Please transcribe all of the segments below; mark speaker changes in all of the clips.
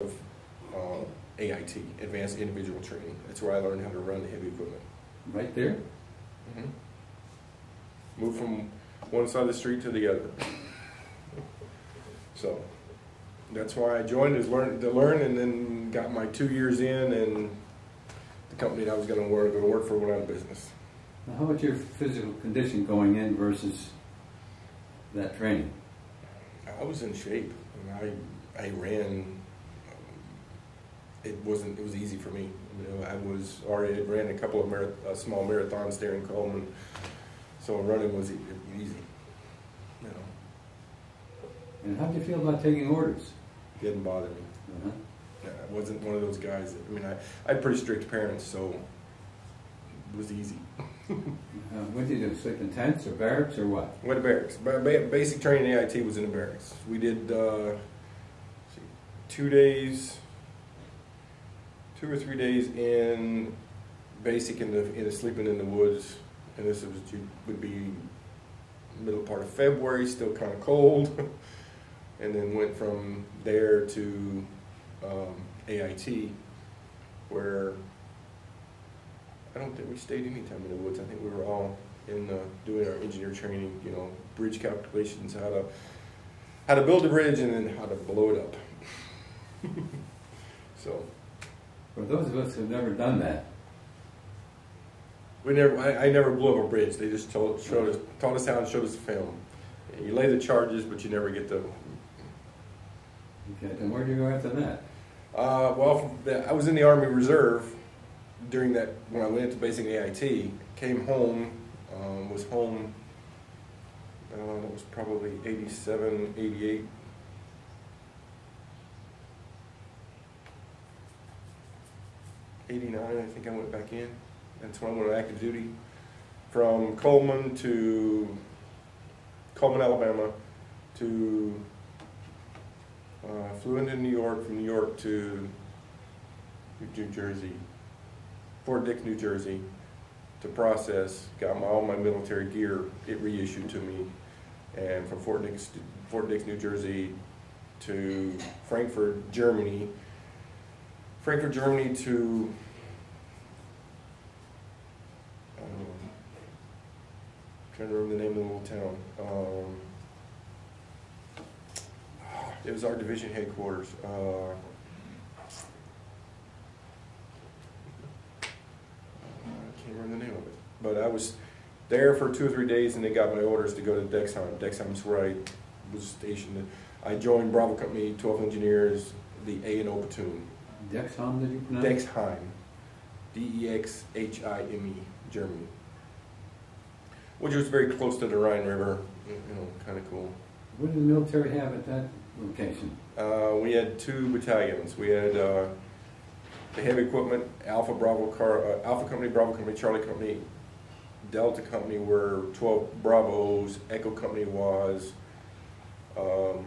Speaker 1: of AIT, Advanced Individual Training. That's where I learned how to run the heavy equipment.
Speaker 2: Right there?
Speaker 1: Mm-hmm. Moved from one side of the street to the other. So that's why I joined, is to learn, and then got my 2 years in, and the company that I was going to work for went out of business.
Speaker 2: Now, how was your physical condition going in versus that training?
Speaker 1: I was in shape, and I ran. It was easy for me. You know, I had ran a couple of small marathons there in Coleman, so running was easy. You know.
Speaker 2: And how did you feel about taking orders?
Speaker 1: Didn't bother me. I wasn't one of those guys that, I mean, I had pretty strict parents, so it was easy.
Speaker 2: What did you do? Sleep in tents or barracks or what?
Speaker 1: Went to barracks. Basic training in AIT was in the barracks. We did 2 or 3 days in basic in the sleeping in the woods, and this would be middle part of February, still kind of cold, and then went from there to AIT, where I don't think we stayed any time in the woods. I think we were all in doing our engineer training, you know, bridge calculations, how to build a bridge and then how to blow it up. So.
Speaker 2: For those of us who've never done that,
Speaker 1: I never blew up a bridge. They just taught us how and showed us the film. You lay the charges, but you never get the.
Speaker 2: Okay, and where did you go after that?
Speaker 1: Well, I was in the Army Reserve during that, when I went into basic AIT. Came home, was home. That was probably 87, 88. '89, I think I went back in. That's when I went on active duty. From Coleman, Alabama, to flew into New York, from New York to New Jersey, Fort Dix, New Jersey, to process. Got all my military gear, it reissued to me, and from Fort Dix, New Jersey, to Frankfurt, Germany. To trying to remember the name of the little town. It was our division headquarters. I can't remember the name of it. But I was there for 2 or 3 days, and they got my orders to go to Dexheim. Dexheim's where I was stationed. I joined Bravo Company, 12 engineers, the A&O platoon.
Speaker 2: Dexheim, did you pronounce?
Speaker 1: Dexheim, Dexhime, Germany, which was very close to the Rhine River. You know, kind of cool.
Speaker 2: What did the military have at that location?
Speaker 1: We had 2 battalions. We had the heavy equipment, Alpha Company, Bravo Company, Charlie Company, Delta Company were 12 Bravos. Echo Company was 12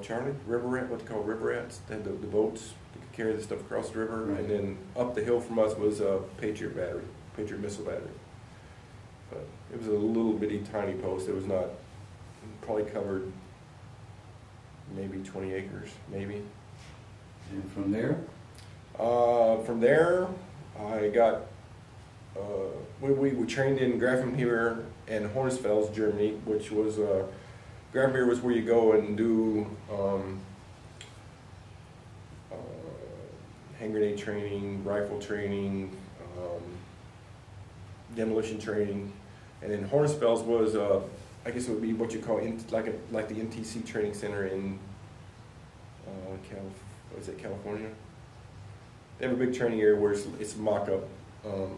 Speaker 1: Charlie, river rat, what they call river rats. They had the boats that could carry the stuff across the river. Right. And then up the hill from us was a Patriot battery, Patriot missile battery. But it was a little bitty tiny post. It was not, probably covered maybe 20 acres, maybe.
Speaker 2: And from there?
Speaker 1: From there, I got, we trained in Grafenhütte and Hornsfels, Germany, which was, Grafenhütte was where you go and do hand grenade training, rifle training, demolition training, and then Hornsfels was, I guess it would be what you call like the NTC training center in California. They have a big training area where it's mock-up,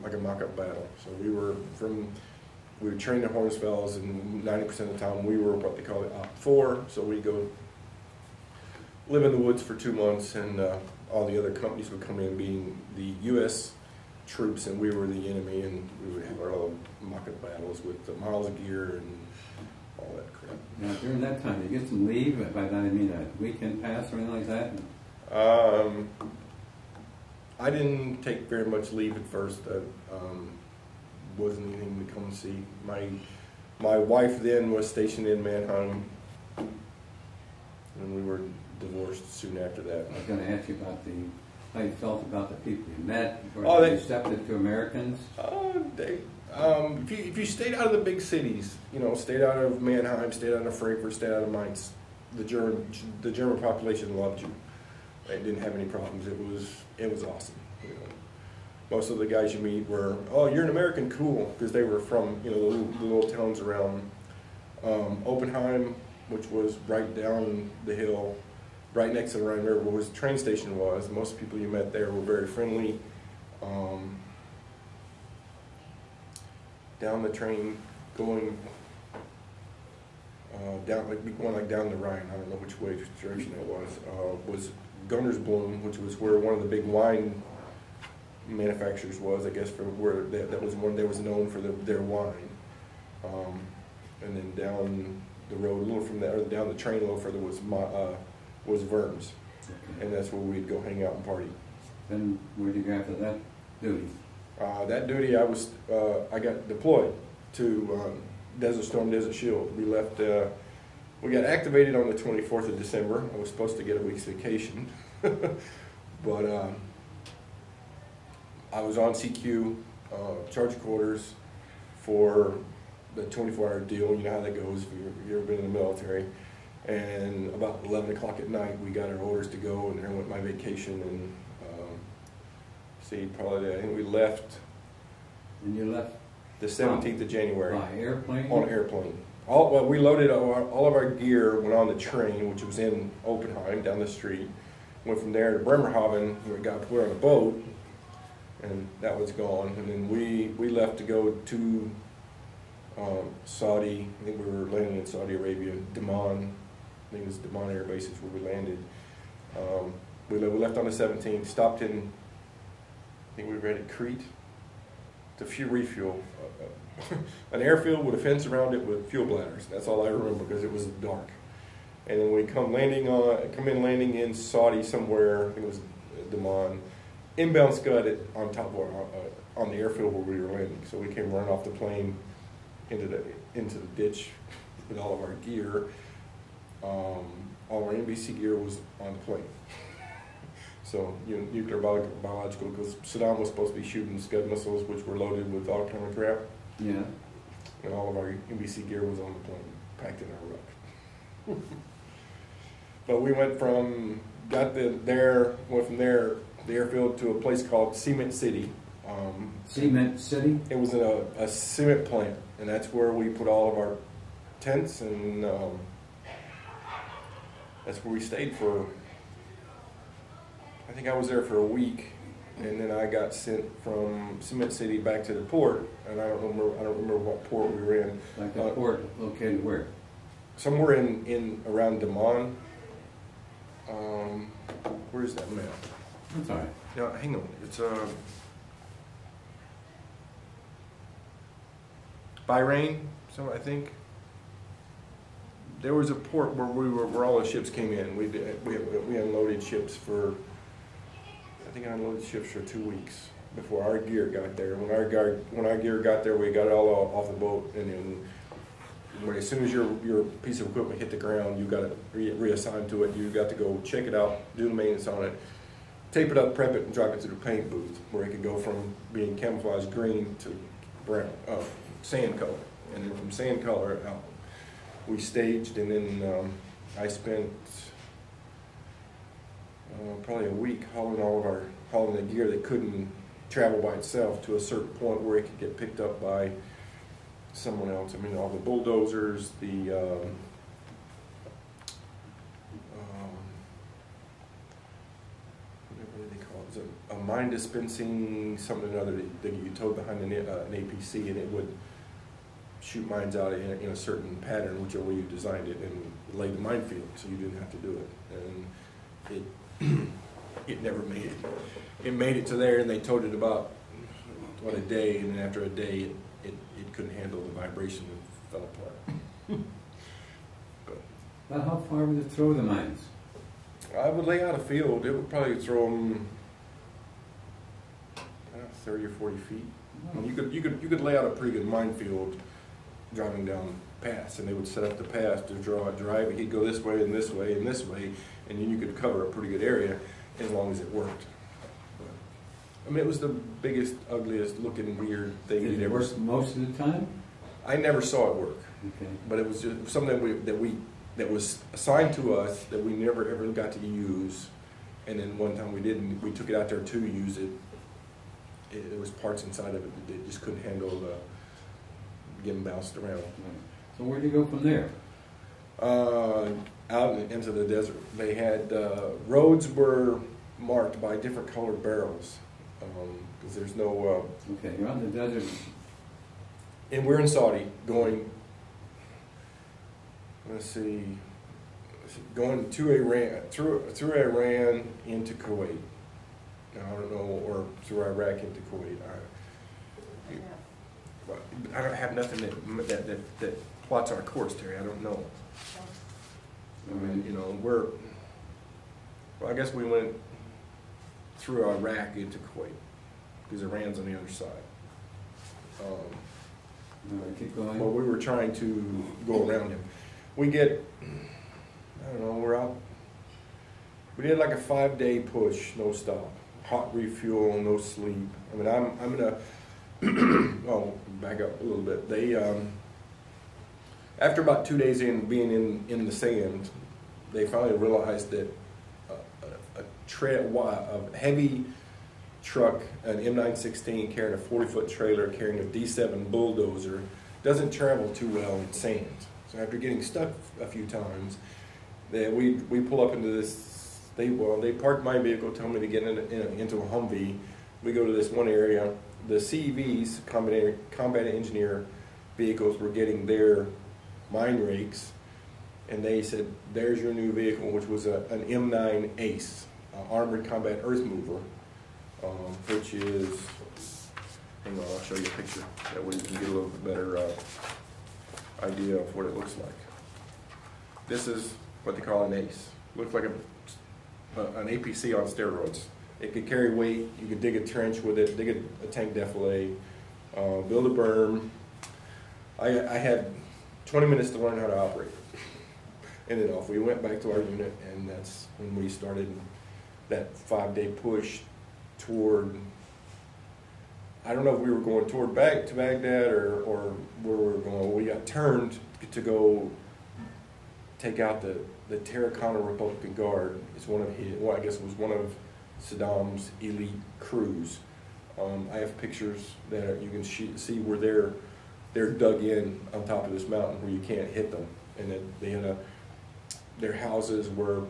Speaker 1: like a mock-up battle. So we were trained at Hornsfels, and 90% of the time we were what they call it Op 4. So we go live in the woods for 2 months, and all the other companies would come in, being the U.S. troops, and we were the enemy, and we would have our little mock-up battles with the miles of gear and all that crap.
Speaker 2: Now, during that time, did you get some leave? By that I mean a weekend pass or anything like that?
Speaker 1: I didn't take very much leave at first. Wasn't anything to come and see. My wife then was stationed in Mannheim, and we were divorced soon after that.
Speaker 2: I was going to ask you about how you felt about the people you met. Were
Speaker 1: Oh,
Speaker 2: they receptive to Americans?
Speaker 1: If you stayed out of the big cities, stayed out of Mannheim, stayed out of Frankfurt, stayed out of Mainz, the German population loved you. They didn't have any problems. It was awesome. Most of the guys you meet were, oh, you're an American, cool, because they were from the little towns around Oppenheim, which was right down the hill, right next to the Rhine River, where the train station was. Most people you met there were very friendly. Down the train, going down the Rhine. I don't know which direction it was Gunnersblum, which was where one of the big wine manufacturers was. I guess that was one that was known for their wine. And then down the road a little from there, down the train a little further was Worms,
Speaker 2: Okay.
Speaker 1: and that's where we'd go hang out and party.
Speaker 2: Then where did you go after that duty?
Speaker 1: That duty, I got deployed to Desert Storm, Desert Shield. We left. We got activated on the 24th of December. I was supposed to get a week's vacation, but I was on CQ, charge quarters for the 24-hour deal. You know how that goes if you've ever been in the military. And about 11 o'clock at night, we got our orders to go, and there went my vacation. And I think we left.
Speaker 2: And you left
Speaker 1: The 17th of January.
Speaker 2: by airplane?
Speaker 1: On an airplane. We loaded all of our gear, went on the train, which was in Oppenheim, down the street. Went from there to Bremerhaven, where we got put on a boat, and that was gone. And then we left to go to Saudi. I think we were landing in Saudi Arabia, Daman. I think it was Daman Air Base is where we landed. We left on the 17th, stopped in, I think we were at Crete to refuel. An airfield with a fence around it with fuel bladders. That's all I remember because it was dark. And then we come in landing in Saudi somewhere. I think it was Daman. Inbound scud on top of on the airfield where we were landing. So we came running off the plane into the ditch with all of our gear. All our NBC gear was on the plane. So nuclear biological, because Saddam was supposed to be shooting Scud missiles, which were loaded with all kind of crap.
Speaker 2: Yeah.
Speaker 1: And all of our NBC gear was on the plane, packed in our ruck. But we went from there, the airfield, to a place called Cement City.
Speaker 2: Cement City?
Speaker 1: It was a cement plant, and that's where we put all of our tents, and that's where we stayed for. I think I was there for a week, and then I got sent from Cement City back to the port, and I don't remember what port we were in.
Speaker 2: Like a port located where?
Speaker 1: Somewhere in around Daman. Where's that map?
Speaker 2: That's all right.
Speaker 1: Yeah, hang on. It's Bahrain. So I think there was a port where all the ships came in. We unloaded ships for. I think I unloaded ships for 2 weeks before our gear got there. When our gear got there, we got it all off the boat, and then as soon as your piece of equipment hit the ground, you got it reassigned to it. You got to go check it out, do the maintenance on it, tape it up, prep it, and drive it to the paint booth, where it could go from being camouflage green to brown, sand color, and then from sand color out. We staged, and then I spent probably a week hauling the gear that couldn't travel by itself to a certain point where it could get picked up by someone else. I mean, all the bulldozers, the what do they call it? It was a mine dispensing something or other that you towed behind an APC, and it would shoot mines out in a certain pattern, whichever way you designed it, and lay the minefield, so you didn't have to do it. And it never made it. It made it to there, and they towed it about a day, and then after a day, it couldn't handle the vibration and fell apart.
Speaker 2: Well, how far would it throw the mines?
Speaker 1: I would lay out a field. It would probably throw them 30 or 40 feet.
Speaker 2: Oh.
Speaker 1: You could lay out a pretty good minefield driving down paths, and they would set up the path to draw a drive. He'd go this way and this way and this way, and then you could cover a pretty good area as long as it worked. I mean, it was the biggest, ugliest looking weird thing
Speaker 2: Did
Speaker 1: you'd
Speaker 2: it
Speaker 1: ever
Speaker 2: work
Speaker 1: seen.
Speaker 2: most of the time?
Speaker 1: I never saw it work,
Speaker 2: Okay.
Speaker 1: but it was just something that was assigned to us that we never ever got to use. And then one time we didn't. We took it out there to use it. It was parts inside of it that it just couldn't handle getting bounced around.
Speaker 2: Right. So where'd you go from there?
Speaker 1: Out into the desert. They had roads were marked by different colored barrels because there's no.
Speaker 2: Okay, you're out in the desert.
Speaker 1: And we're in Saudi going. Let's see, going to Iran through Iran into Kuwait. Now, I don't know, or through Iraq into Kuwait. I don't have nothing that plots our course, Terry. I don't know. I mean, you know, well, I guess we went through Iraq into Kuwait because Iran's on the other side.
Speaker 2: All right, keep going.
Speaker 1: Well, we were trying to go around him. We get, I don't know, we're out. We did like a 5-day push, no stop, hot refuel, no sleep. I mean, I'm gonna, oh, back up a little bit. They, after about 2 days in being in the sand, they finally realized that a heavy truck, an M916 carrying a 40-foot trailer, carrying a D7 bulldozer, doesn't travel too well in sand. So after getting stuck a few times, we pull up into this. They parked my vehicle, tell me to get into a Humvee. We go to this one area. The CEVs, combat engineer vehicles, were getting their mine rakes, and they said, "There's your new vehicle," which was an M9 Ace, armored combat earth mover, which is. Hang on, I'll show you a picture. That way you can get a little bit better idea of what it looks like. This is what they call an ACE. Looks like an APC on steroids. It could carry weight. You could dig a trench with it, dig a tank defilade, build a berm. I had 20 minutes to learn how to operate it. And then off we went back to our unit, and that's when we started that 5-day push toward. I don't know if we were going toward back to Baghdad or where we were going. We got turned to go take out the Terracotta Republican Guard. It's one of his, well, I guess it was one of Saddam's elite crews. I have pictures that you can see where they're dug in on top of this mountain where you can't hit them, and then they had their houses were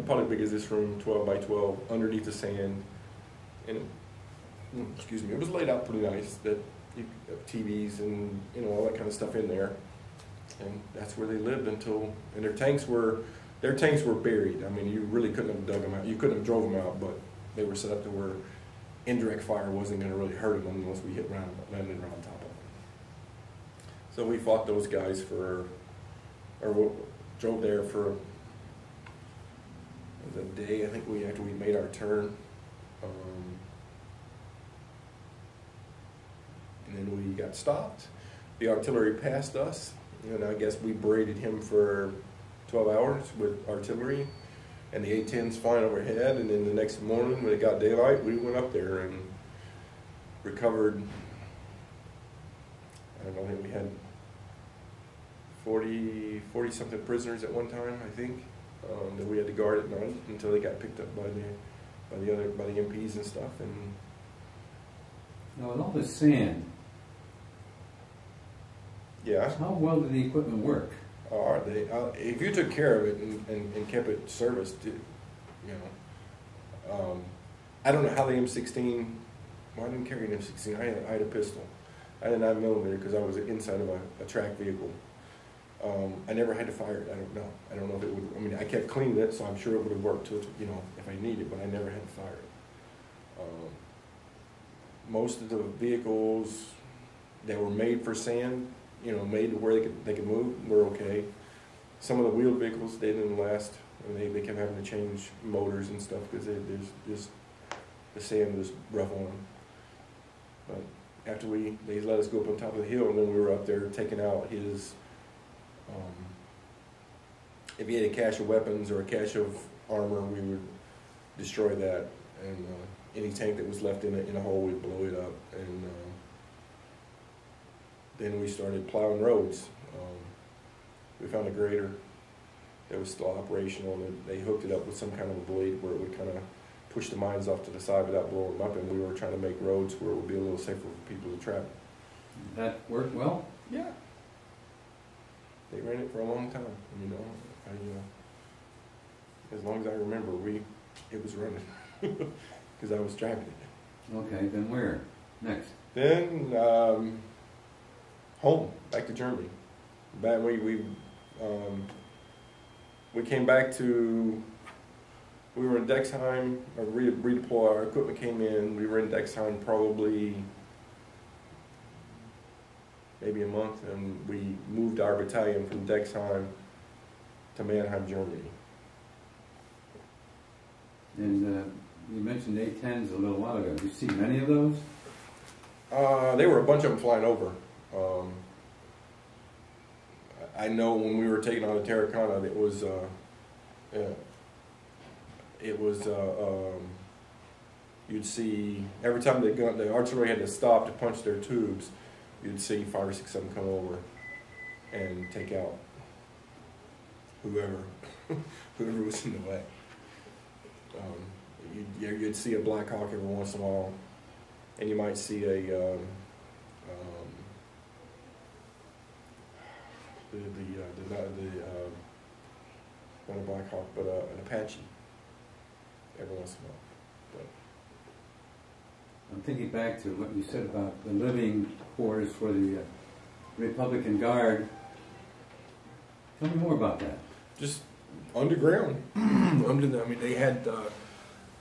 Speaker 1: probably big as this room, 12 by 12, underneath the sand, and excuse me, it was laid out pretty nice. That TVs and all that kind of stuff in there, and that's where they lived until. And their tanks were buried. I mean, you really couldn't have dug them out. You couldn't have drove them out, but they were set up to where indirect fire wasn't going to really hurt them unless we landed around top of them. So we fought those guys drove there for the day. I think after we made our turn. And then we got stopped. The artillery passed us, and I guess we berated him for 12 hours with artillery, and the A-10s flying overhead. And then the next morning, when it got daylight, we went up there and recovered. I don't know, I think we had 40 something prisoners at one time, I think, that we had to guard at night until they got picked up by the MPs and stuff. And
Speaker 2: now, with all this sand,
Speaker 1: yeah.
Speaker 2: How well did the equipment work?
Speaker 1: If you took care of it and kept it serviced, I don't know how the M16. Well, I didn't carry an M16. I had a pistol. I had a 9mm because I was inside of a track vehicle. I never had to fire it. I don't know. I don't know if it would. I mean, I kept cleaning it, so I'm sure it would have worked if I needed it. But I never had to fire it. Most of the vehicles that were made for sand, made to where they could move, were okay. Some of the wheeled vehicles, they didn't last. They kept having to change motors and stuff because there's just the sand was rough on them. But after they let us go up on top of the hill, and then we were up there taking out his, if he had a cache of weapons or a cache of armor, we would destroy that, and any tank that was left in a hole, we'd blow it up, and then we started plowing roads. We found a grader that was still operational, and they hooked it up with some kind of a blade where it would kind of push the mines off to the side without blowing them up, and we were trying to make roads where it would be a little safer for people to travel.
Speaker 2: That worked well?
Speaker 1: Yeah. They ran it for a long time, you know. As long as I remember, it was running because I was driving it.
Speaker 2: Okay, then where next?
Speaker 1: Then home, back to Germany. We came back to. We were in Dexheim. Redeploy. Our equipment came in. We were in Dexheim probably maybe a month, and we moved our battalion from Dexheim to Mannheim, Germany.
Speaker 2: And you mentioned A-10s a little while ago. Did you see many of those?
Speaker 1: There were a bunch of them flying over. I know when we were taking on the Terracana, you'd see every time the artillery had to stop to punch their tubes, you'd see 5 or 6 of them come over and take out whoever was in the way. You'd see a Black Hawk every once in a while, and you might see not a Black Hawk, but an Apache every once in a while.
Speaker 2: I'm thinking back to what you said about the living quarters for the Republican Guard. Tell me more about that.
Speaker 1: Just underground. They had,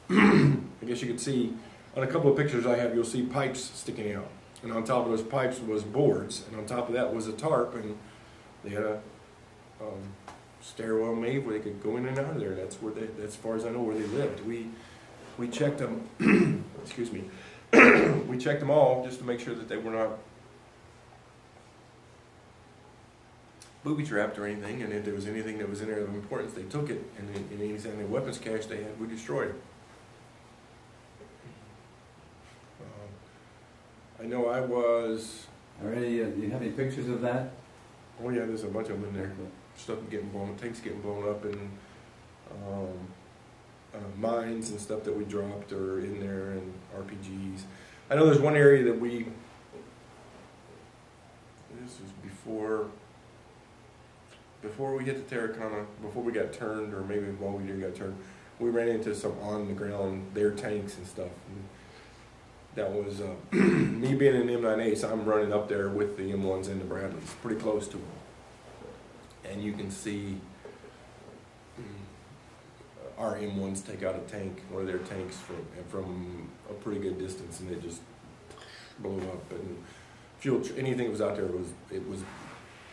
Speaker 1: I guess you could see, on a couple of pictures I have, you'll see pipes sticking out. And on top of those pipes was boards, and on top of that was a tarp, and they had a stairwell made where they could go in and out of there. That's as far as I know, where they lived. We checked them, excuse me, we checked them all just to make sure that they were not booby-trapped or anything, and if there was anything that was in there of importance, they took it, and any weapons cache they had, we destroyed it. I know I was...
Speaker 2: Do you have any pictures of that?
Speaker 1: Oh yeah, there's a bunch of them in there. Stuff getting blown, tanks getting blown up, and mines and stuff that we dropped are in there, and RPGs. I know there's one area that this was before we hit the Terracana, before we got turned, or maybe while we didn't get turned, we ran into some on the ground, their tanks and stuff. And that was me being an M9 Ace. I'm running up there with the M1s and the Bradleys, pretty close to them, and you can see our M1s take out a tank, one of their tanks, from a pretty good distance, and it just blew up. And fuel, anything that was out there it was.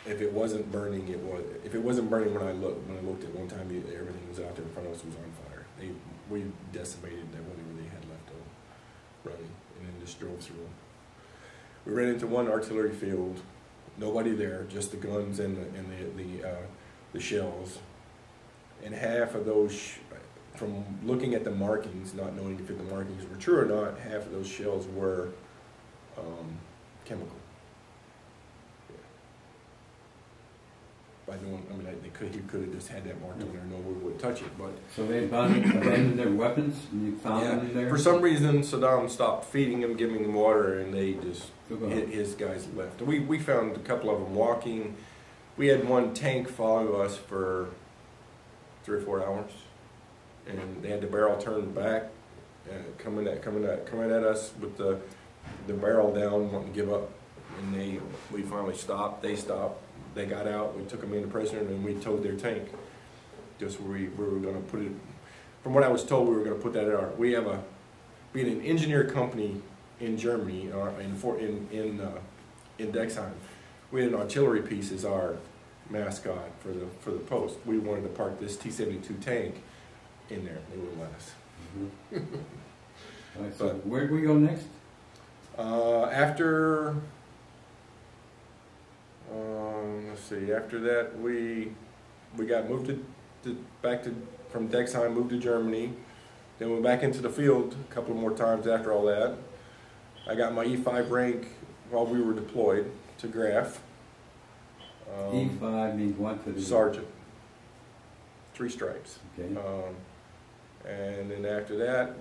Speaker 1: If it wasn't burning, it was. If it wasn't burning when I looked at one time, everything was out there in front of us was on fire. We decimated whatever they had left running, and then just drove through them. We ran into one artillery field, nobody there, just the guns and the shells, and half of those, from looking at the markings, not knowing if the markings were true or not, half of those shells were chemical. He could have just had that marked on there, nobody would touch it. But
Speaker 2: so they abandoned their weapons, and you found them in there?
Speaker 1: For some reason, Saddam stopped feeding them, giving them water, and they just, his guys left. We found a couple of them walking. We had one tank follow us for 3 or 4 hours, and they had the barrel turned back, coming at us with the barrel down, wanting to give up. And we finally stopped. They stopped. They got out. We took them into prisoner, and we towed their tank. Just where we were going to put it. From what I was told, we were going to put that in our. We had an engineer company in Germany, in Dexheim. We had an artillery piece as our mascot for the post. We wanted to park this T-72 tank in there. They wouldn't let us.
Speaker 2: Mm-hmm. All right, so where did we go next?
Speaker 1: After, let's see, after that we got moved from Dexheim, moved to Germany. Then went back into the field a couple more times after all that. I got my E5 rank while we were deployed to Graf.
Speaker 2: E5 means what?
Speaker 1: Sergeant. 3 stripes.
Speaker 2: Okay.
Speaker 1: And then after that,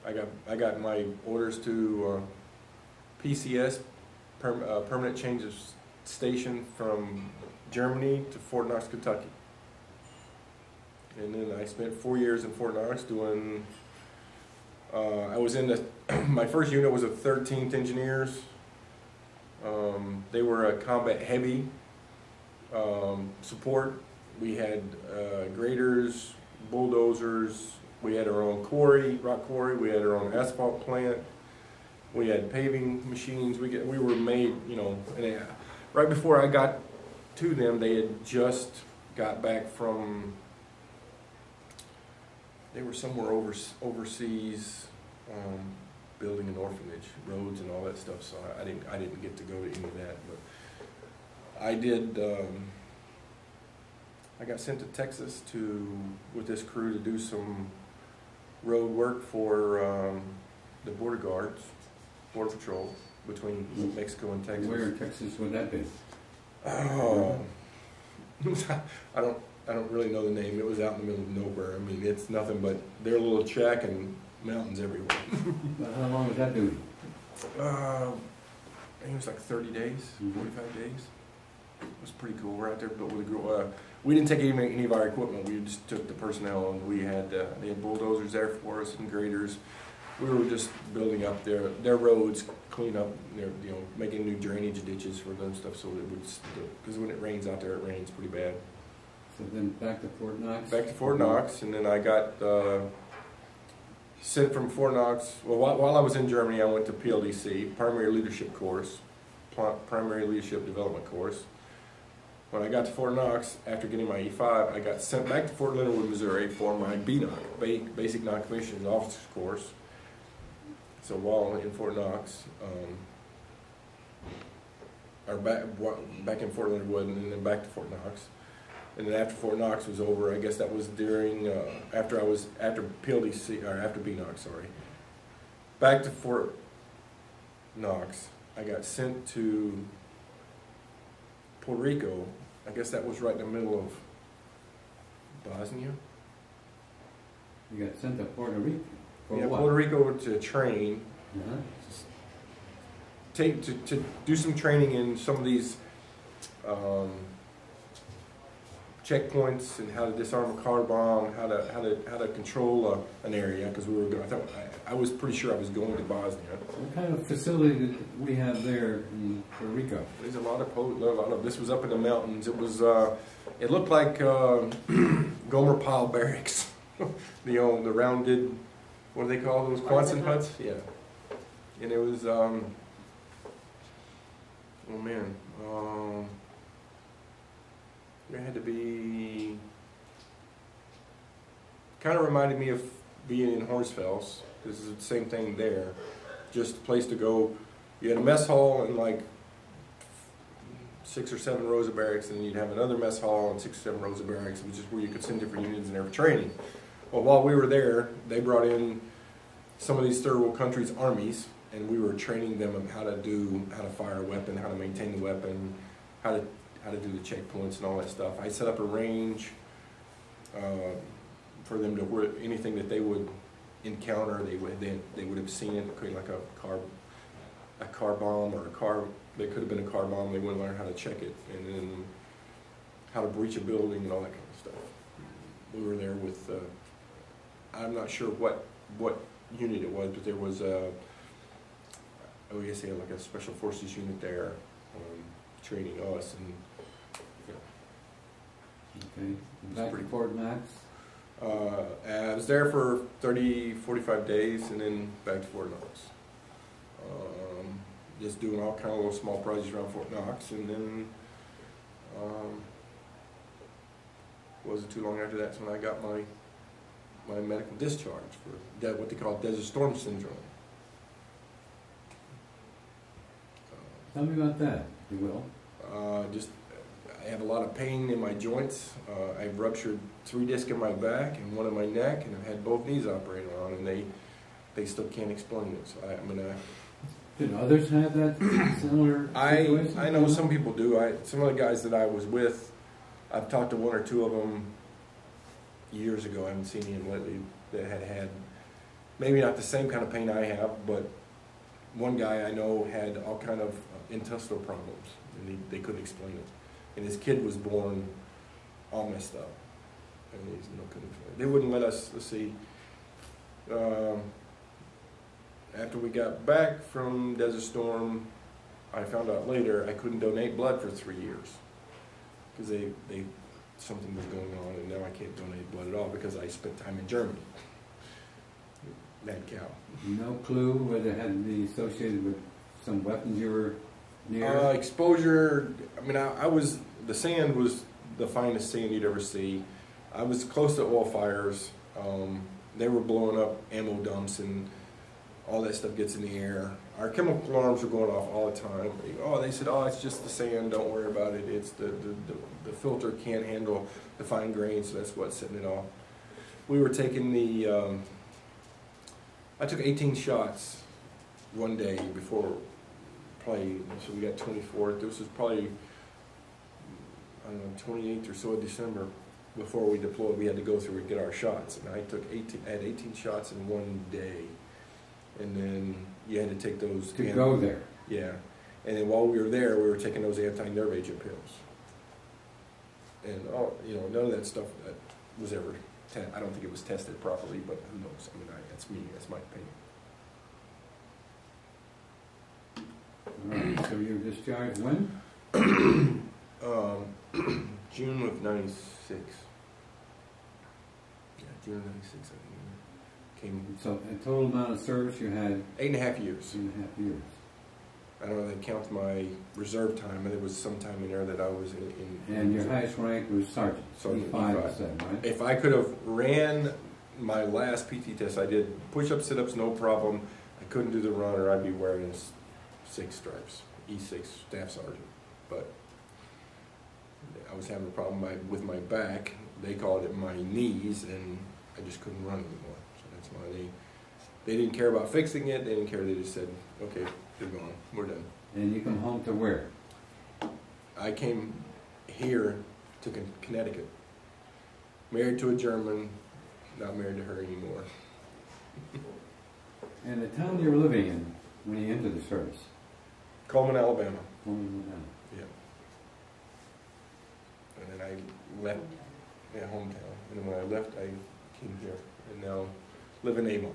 Speaker 1: I got my orders to PCS, permanent change of station from Germany to Fort Knox, Kentucky. And then I spent 4 years in Fort Knox doing. I was in my first unit was a 13th Engineers. They were a combat heavy support. We had graders, bulldozers. We had our own quarry, rock quarry. We had our own asphalt plant. We had paving machines. We were made, you know. And right before I got to them, they had just got back from. They were somewhere overseas, building an orphanage, roads and all that stuff. So I didn't get to go to any of that, but I did. I got sent to Texas with this crew to do some road work for the border guards, border patrol between Mexico and Texas.
Speaker 2: Where in Texas would that be?
Speaker 1: Oh, I don't really know the name. It was out in the middle of nowhere. I mean, it's nothing but their little shack and mountains everywhere.
Speaker 2: How long was that doing?
Speaker 1: I think it was like 30 days, 45 days. It was pretty cool. We're out there, but with a group. We didn't take any of our equipment. We just took the personnel, and they had bulldozers there for us and graders. We were just building up their roads, clean up, making new drainage ditches for them stuff, so it would, because when it rains out there, it rains pretty bad.
Speaker 2: So then back to Fort Knox?
Speaker 1: Back to Fort Knox, and then I got sent from Fort Knox. Well, while I was in Germany, I went to PLDC, Primary Leadership Course, Primary Leadership Development Course. When I got to Fort Knox, after getting my E5, I got sent back to Fort Leonard Wood, Missouri for my BNOC, Basic Non-Commissioned Officers Course. So while in Fort Knox, or back in Fort Leonard Wood, and then back to Fort Knox. And then after Fort Knox was over, I guess that was during, after PLDC, or after BNOC, sorry. Back to Fort Knox, I got sent to Puerto Rico. I guess that was right in the middle of Bosnia.
Speaker 2: You got sent to Puerto Rico? For
Speaker 1: yeah,
Speaker 2: what?
Speaker 1: Puerto Rico to train. To do some training in some of these checkpoints and how to disarm a car bomb, how to control an area, because we were going. I was pretty sure I was going to Bosnia.
Speaker 2: What kind of facility did we have there in Puerto Rico?
Speaker 1: There's a lot of. This was up in the mountains. It was. It looked like Gomer Pyle barracks. The rounded. What do they call those? Quonset huts. Yeah. And it was. Oh man. It had to be, kind of reminded me of being in Horsfels. This is the same thing there. Just a place to go. You had a mess hall and like 6 or 7 rows of barracks, and then you'd have another mess hall and 6 or 7 rows of barracks, which is where you could send different units in there for training. Well, while we were there, they brought in some of these third world countries' armies, and we were training them on how to fire a weapon, how to maintain the weapon, how to do the checkpoints and all that stuff. I set up a range for them to where anything that they would encounter, they would have seen it, like a car bomb or a car. They could have been a car bomb. They would learn how to check it, and then how to breach a building and all that kind of stuff. We were there with. I'm not sure what unit it was, but there was a. I guess they had like a special forces unit there, training us and.
Speaker 2: Okay, back to Fort Knox?
Speaker 1: I was there for 45 days, and then back to Fort Knox. Just doing all kind of little small projects around Fort Knox, and then wasn't too long after that's when I got my my medical discharge for what they call Desert Storm Syndrome.
Speaker 2: Tell me about that, if you will.
Speaker 1: I have a lot of pain in my joints. I've ruptured 3 discs in my back and 1 in my neck, and I've had both knees operated on, and they still can't explain it. So I'm gonna.
Speaker 2: Did others have that similar situation?
Speaker 1: I know some people do. Some of the guys that I was with, I've talked to 1 or 2 of them years ago. I haven't seen him lately that had maybe not the same kind of pain I have, but one guy I know had all kind of intestinal problems, and they couldn't explain it. And his kid was born all messed up, and couldn't explain it. They wouldn't let us. Let's see. After we got back from Desert Storm, I found out later I couldn't donate blood for 3 years because something was going on, and now I can't donate blood at all because I spent time in Germany. Mad cow.
Speaker 2: No clue whether it had to be associated with some weapons you were near?
Speaker 1: Exposure, I mean, the sand was the finest sand you'd ever see. I was close to oil fires. They were blowing up ammo dumps, and all that stuff gets in the air. Our chemical alarms were going off all the time. They said, it's just the sand, don't worry about it. It's the filter can't handle the fine grains, so that's what's setting it off. We were taking I took 18 shots one day before play, so we got 24. This was probably, 28th or so of December. Before we deployed, we had to go through and get our shots, and I had 18 shots in one day. And then you had to take those
Speaker 2: to go there.
Speaker 1: Yeah, and then while we were there, we were taking those anti-nerve agent pills. And none of that stuff that was ever. I don't think it was tested properly, but who knows? I mean, that's me. That's my opinion.
Speaker 2: All right. So you were discharged when?
Speaker 1: June of '96. Yeah, June of '96. I think.
Speaker 2: So, a total amount of service you had?
Speaker 1: 8.5 years.
Speaker 2: 8.5 years.
Speaker 1: I don't know if that counts my reserve time, but there was some time in there that I was in.
Speaker 2: And your highest rank was sergeant.
Speaker 1: Sergeant
Speaker 2: E5, right?
Speaker 1: If I could have ran my last PT test, I did push-ups, sit-ups, no problem. I couldn't do the run, or I'd be wearing 6 stripes, E6 staff sergeant. But I was having a problem with my back. They called it my knees, and I just couldn't run anymore. That's why they didn't care about fixing it. They didn't care. They just said, okay, you're gone. We're done.
Speaker 2: And you come home to where?
Speaker 1: I came here to Connecticut. Married to a German, not married to her anymore.
Speaker 2: And the town you were living in when you entered the service?
Speaker 1: Coleman, Alabama.
Speaker 2: Coleman, Alabama.
Speaker 1: Yeah. And then I left hometown. And then when I left, I came here. And now live in Avon.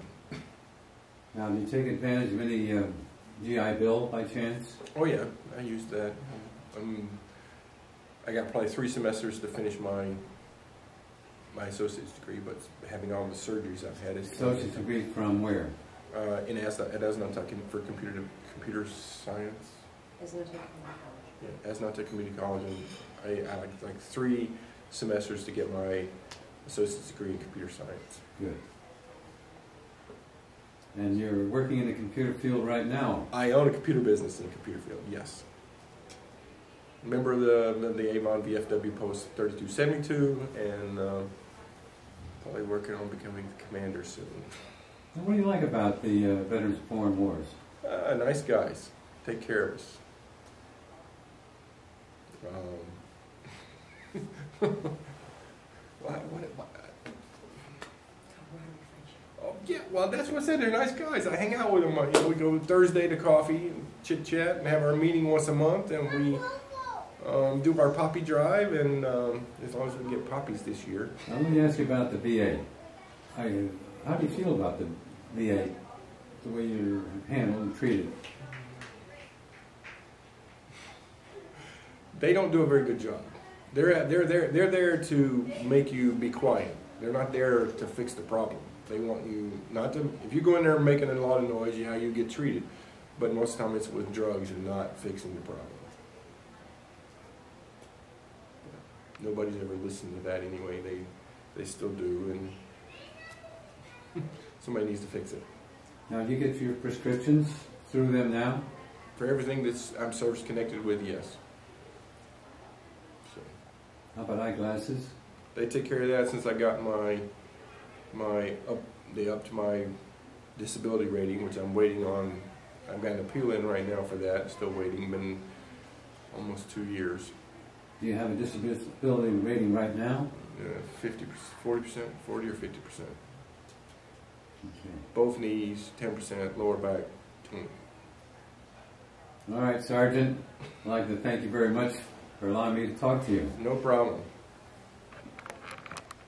Speaker 2: Now, do you take advantage of any GI Bill by chance?
Speaker 1: Oh yeah, I used that. I got probably 3 semesters to finish my associate's degree, but having all the surgeries I've had is.
Speaker 2: Associate's degree from where?
Speaker 1: At Asnatech for computer science. Asnatech Community College, and I like 3 semesters to get my associate's degree in computer science.
Speaker 2: Good. And you're working in the computer field right now?
Speaker 1: I own a computer business in the computer field, yes. Member of the Avon VFW Post 3272, and probably working on becoming the commander soon.
Speaker 2: And what do you like about the Veterans Foreign Wars?
Speaker 1: Nice guys. Take care of us. What? Oh, yeah, well, that's what I said. They're nice guys. I hang out with them. We go Thursday to coffee and chit-chat and have our meeting once a month, and we do our poppy drive, and as long as we can get poppies this year.
Speaker 2: Now, let me ask you about the VA. How do you feel about the VA, the way you're handled and treated?
Speaker 1: They don't do a very good job. They're there to make you be quiet. They're not there to fix the problem. They want you not to. If you go in there making a lot of noise, you get treated. But most of the time, it's with drugs and not fixing the problem. Nobody's ever listened to that anyway. They still do, and Somebody needs to fix it.
Speaker 2: Now, do you get your prescriptions through them now?
Speaker 1: For everything that's I'm service connected with, yes. So
Speaker 2: How about eyeglasses?
Speaker 1: they take care of that since I got they upped my disability rating, which I'm waiting on. I've got an appeal in right now for that. Still waiting. Been almost 2 years.
Speaker 2: Do you have a disability rating right now?
Speaker 1: 50%, 40%, 40 or 50%.
Speaker 2: Okay.
Speaker 1: Both knees, 10%, lower back, 20.
Speaker 2: All right, Sergeant. I'd like to thank you very much for allowing me to talk to you.
Speaker 1: No problem.